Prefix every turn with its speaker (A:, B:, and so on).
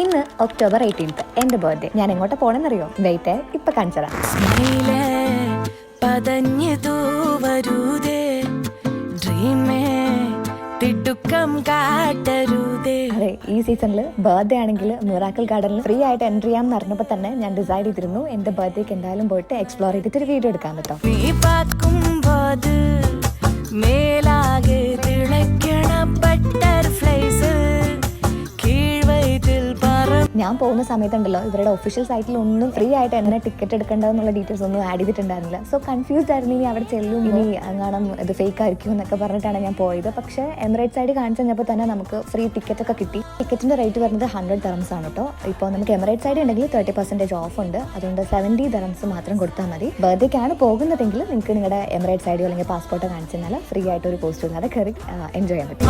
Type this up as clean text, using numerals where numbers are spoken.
A: ഇന്ന് ഒക്ടോബർ 18 എന്റെ ബർത്ത്ഡേ. ഞാൻ എങ്ങോട്ട് പോണെന്നറിയോ? വെയിറ്റ് ഇപ്പൊ കാണിച്ചതാ. അതെ, ഈ സീസണിൽ ബർത്ത്ഡേ ആണെങ്കിൽ മിറാക്കിൾ ഗാർഡനിൽ ഫ്രീ ആയിട്ട് എൻട്രി ചെയ്യാമെന്ന് അറിഞ്ഞപ്പോൾ തന്നെ ഞാൻ ഡിസൈഡ് ചെയ്തിരുന്നു എന്റെ ബർത്ത്ഡേക്ക് എന്തായാലും പോയിട്ട് എക്സ്പ്ലോർ ചെയ്തിട്ട് ഒരു വീഡിയോ എടുക്കാൻ കേട്ടോ. ഞാൻ പോകുന്ന സമയത്തുണ്ടല്ലോ ഇവരുടെ ഒഫീഷ്യൽ സൈറ്റിൽ ഒന്നും ഫ്രീ ആയിട്ട് എന്നെ ടിക്കറ്റ് എടുക്കേണ്ടതെന്നുള്ള ഡീറ്റെയിൽസ് ഒന്നും ആഡ് ചെയ്തിട്ടുണ്ടായിരുന്നില്ല. സോ കൺഫ്യൂസ്ഡ് ആയിരുന്നു, ഇനി അവിടെ ചെല്ലും, ഇനി അങ്ങാണം ഇത് ഫേക്ക് ആയിരിക്കും എന്നൊക്കെ പറഞ്ഞിട്ടാണ് ഞാൻ പോയത്. പക്ഷേ എമിറേറ്റ്സ് സൈഡ് കാണിച്ചു കഴിഞ്ഞപ്പോൾ തന്നെ നമുക്ക് ഫ്രീ ടിക്കറ്റ് ഒക്കെ കിട്ടി. ടിക്കറ്റിന്റെ റേറ്റ് വരുന്നത് 100 dirhams ആണ് കേട്ടോ. ഇപ്പോൾ നമുക്ക് എമിറേറ്റ്സ് സൈഡ് ഉണ്ടെങ്കിൽ 30% ഓഫ് ഉണ്ട്. അതുകൊണ്ട് 70 dirhams മാത്രം കൊടുത്താൽ മതി. ബർത്ത്ഡേക്കാണ് പോകുന്നതെങ്കിൽ നിങ്ങൾക്ക് നിങ്ങളുടെ എമിറേറ്റ്സ് സൈഡോ അല്ലെങ്കിൽ പാസ്പോർട്ടോ കാണിച്ചു കഴിഞ്ഞാൽ ഫ്രീ ആയിട്ട് ഒരു പോസ്റ്റ് ഇല്ലാതെ കയറി എൻജോയ് ചെയ്യാൻ പറ്റും.